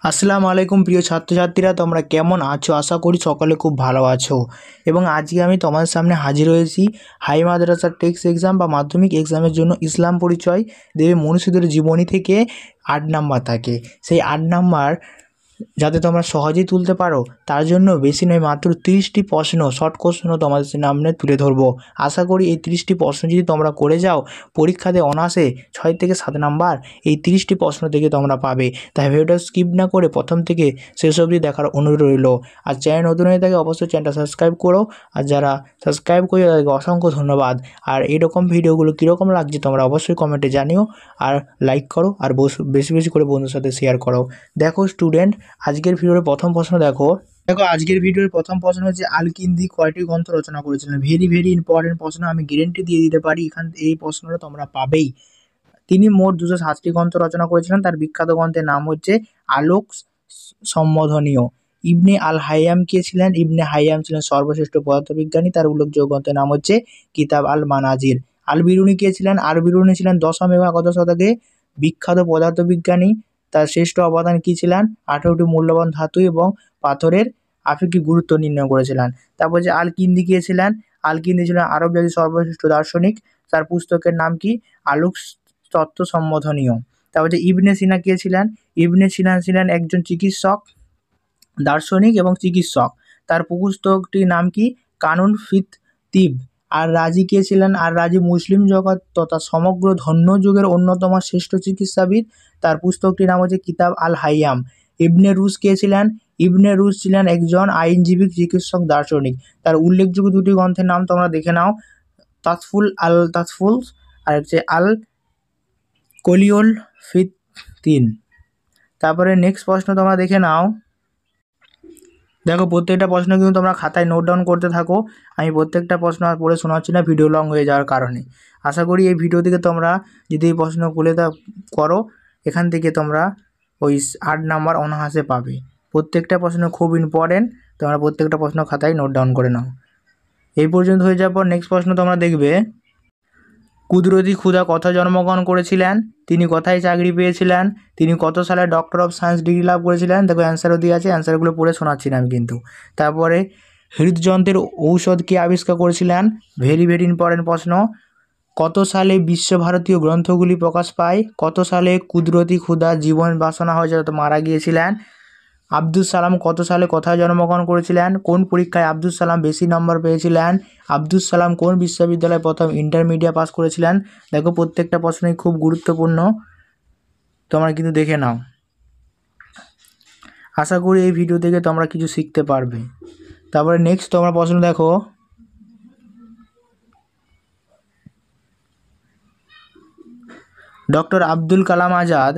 আসসালামু আলাইকুম প্রিয় ছাত্রছাত্রীরা, তোমরা কেমন আছো? আশা করি সকলে খুব ভালো আছো। এবং আজকে আমি তোমাদের সামনে হাজির হয়েছি হাই মাদ্রাসা টেক্সট এক্সাম বা মাধ্যমিক এক্সামের জন্য ইসলাম পরিচয় দেবে মনীষীদের জীবনী থেকে 8 নাম্বার থাকে। সেই 8 নাম্বার যাতে তোমরা সহজেই তুলতে পারো তার জন্য বেশি নয় মাত্র 30টি প্রশ্ন শর্ট কোশ্চেন তোমাদের সামনে তুলে ধরবো। আশা করি এই 30টি প্রশ্ন যদি তোমরা করে যাও পরীক্ষাতে অনায়াসে 6 থেকে 7 নাম্বার এই 30টি প্রশ্ন থেকে তোমরা পাবে। তাই ভিডিওটা স্কিপ না করে প্রথম থেকে শেষ অবধি দেখার অনুরোধ রইল। আর চ্যানেল নতুন হয়ে থাকে অবশ্যই চ্যানেলটা সাবস্ক্রাইব করো, আর যারা সাবস্ক্রাইব করে তাদেরকে অসংখ্য ধন্যবাদ। আর এরকম ভিডিওগুলো কীরকম লাগছে তোমরা অবশ্যই কমেন্টে জানিও, আর লাইক করো, আর বেশি বেশি করে বন্ধুর সাথে শেয়ার করো। দেখো স্টুডেন্ট, আজকের ভিডিওর প্রথম প্রশ্ন দেখো আজকের ভিডিওর প্রথম প্রশ্ন হচ্ছে আল-কিন্দি কয়টি গ্রন্থ রচনা করেছিলেন? ভেরি ইম্পর্টেন্ট প্রশ্ন, আমি গ্যারেন্টি দিয়ে দিতে পারি এই প্রশ্নটা তোমরা পাবেই। তিনি মোট 207টি গ্রন্থ রচনা করেছিলেন। তার বিখ্যাত গ্রন্থের নাম হচ্ছে আলোক সম্বোধনীয়। ইবনে আল হাইয়াম কে ছিলেন? ইবনে হাইয়াম ছিলেন সর্বশ্রেষ্ঠ পদার্থবিজ্ঞানী। তার উল্লেখযোগ্য গ্রন্থের নাম হচ্ছে কিতাব আল মানাজির। আল বিরুনি কে ছিলেন? আল বিরুনি ছিলেন 10ম এবং 11শ শতকে বিখ্যাত পদার্থবিজ্ঞানী। তার শ্রেষ্ঠ অবদান কি ছিলেন? 18টি মূল্যবান ধাতু এবং পাথরের আপেক্ষিক গুরুত্ব নির্ণয় করেছিলেন। তারপর যে আল-কিন্দি কে ছিলেন? আল-কিন্দি ছিলেন আরব জাতির সর্বশ্রেষ্ঠ দার্শনিক। তার পুস্তকের নাম কি? আলোক তত্ত্ব সম্বোধনীয়। তারপর যে ইবনে সিনা কে ছিলেন? ইবনে সিনা ছিলেন একজন চিকিৎসক, দার্শনিক এবং চিকিৎসক। তার পুস্তকটির নাম কি? কানুন ফিত তিব। আর রাজি কে ছিলেন? আর রাজি মুসলিম জগৎ তথা সমগ্র ধন্য যুগের অন্যতম শ্রেষ্ঠ চিকিৎসাবিদ। তার পুস্তকটির নাম হচ্ছে কিতাব আল হাইয়াম। ইবনে রুশ কে ছিলেন? ইবনে রুশ ছিলেন একজন আইনজীবী, চিকিৎসক, দার্শনিক। তার উল্লেখযোগ্য দুটি গ্রন্থের নাম তোমরা দেখে নাও, তাসফুল আর হচ্ছে আল কলিউল ফিতিন। তারপরে নেক্সট প্রশ্ন তোমরা দেখে নাও। দেখো প্রত্যেকটা প্রশ্ন কিন্তু তোমরা খাতায় নোট ডাউন করতে থাকো। আমি প্রত্যেকটা প্রশ্ন আর পড়ে শোনাচ্ছি না ভিডিও লং হয়ে যাওয়ার কারণে। আশা করি এই ভিডিও থেকে তোমরা যদি এই প্রশ্ন খুলে করো এখান থেকে তোমরা ওই 8 নাম্বার অনায়াসে পাবে। প্রত্যেকটা প্রশ্ন খুব ইম্পর্টেন্ট, তোমরা প্রত্যেকটা প্রশ্ন খাতায় নোট ডাউন করে নাও। এই পর্যন্ত হয়ে যাওয়ার পর নেক্সট প্রশ্ন তোমরা দেখবে, কুদরতি খুদা কোথায় জন্মগ্রহণ করেছিলেন? তিনি কোথায় চাকরি পেয়েছিলেন? তিনি কত সালে ডক্টর অফ সায়েন্স ডিগ্রি লাভ করেছিলেন? দেখো অ্যান্সারও দিয়ে আছে, অ্যান্সারগুলো পড়ে শোনাচ্ছি না আমি কিন্তু। তারপরে হৃদযন্ত্রের ঔষধ কে আবিষ্কার করেছিলেন? ভেরি ইম্পর্টেন্ট প্রশ্ন। কত সালে বিশ্বভারতীয় গ্রন্থগুলি প্রকাশ পায়? কত সালে কুদরতি খুদা জীবন বাসনা হয়ে যত মারা গিয়েছিলেন? আব্দুল সালাম কত সালে কোথায় জন্মগ্রহণ করেছিলেন? কোন পরীক্ষায় আব্দুল সালাম বেশি নম্বর পেয়েছিলেন? আব্দুল সালাম কোন বিশ্ববিদ্যালয়ে প্রথম ইন্টারমিডিয়েট পাস করেছিলেন? দেখো প্রত্যেকটা প্রশ্নই খুব গুরুত্বপূর্ণ, তোমরা কিন্তু দেখে নাও। আশা করি এই ভিডিও থেকে তোমরা কিছু শিখতে পারবে। তারপরে নেক্সট তোমরা প্রশ্ন দেখো, ডক্টর আব্দুল কালাম আজাদ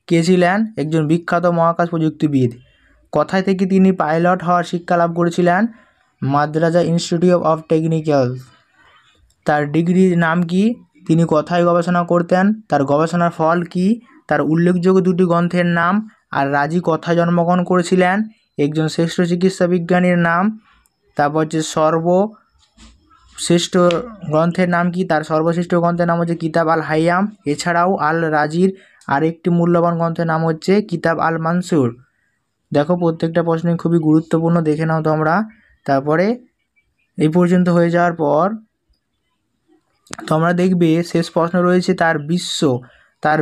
কে ছিলেন? একজন বিখ্যাত মহাকাশ প্রযুক্তিবিদ। কোথায় থেকে তিনি পাইলট হওয়ার শিক্ষা লাভ করেছিলেন? মাদ্রাজা ইনস্টিটিউট অফ টেকনিক্যাল। তার ডিগ্রির নাম কি? তিনি কোথায় গবেষণা করতেন? তার গবেষণার ফল কি? তার উল্লেখযোগ্য দুটি গ্রন্থের নাম। আর রাজি কোথায় জন্মগ্রহণ করেছিলেন? একজন শ্রেষ্ঠ চিকিৎসা বিজ্ঞানীর নাম। তারপর হচ্ছে সর্বশ্রেষ্ঠ গ্রন্থের নাম কি? তার সর্বশ্রেষ্ঠ গ্রন্থের নাম হচ্ছে কিতাব আল হাইয়াম। এছাড়াও আল রাজির আরেকটি মূল্যবান গ্রন্থের নাম হচ্ছে কিতাব আল মানসুর। দেখো প্রত্যেকটা প্রশ্নই খুবই গুরুত্বপূর্ণ, দেখে নাও তোমরা। তারপরে এই পর্যন্ত হয়ে যাওয়ার পর তোমরা দেখবে শেষ প্রশ্ন রয়েছে তার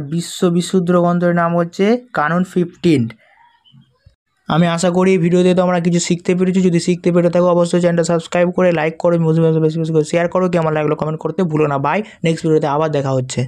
বিশুদ্ধ গ্রন্থের নাম হচ্ছে কানুন 15। আমি আশা করি এই ভিডিওতে তোমরা কিছু শিখতে পেরেছো। যদি শিখতে পেরে থাকো অবশ্যই চ্যানেলটা সাবস্ক্রাইব করে লাইক করো, বেশি বেশি করে শেয়ার করো। কেমন লাগলো কমেন্ট করতে ভুলো না। বাই, নেক্সট ভিডিওতে আবার দেখা হচ্ছে।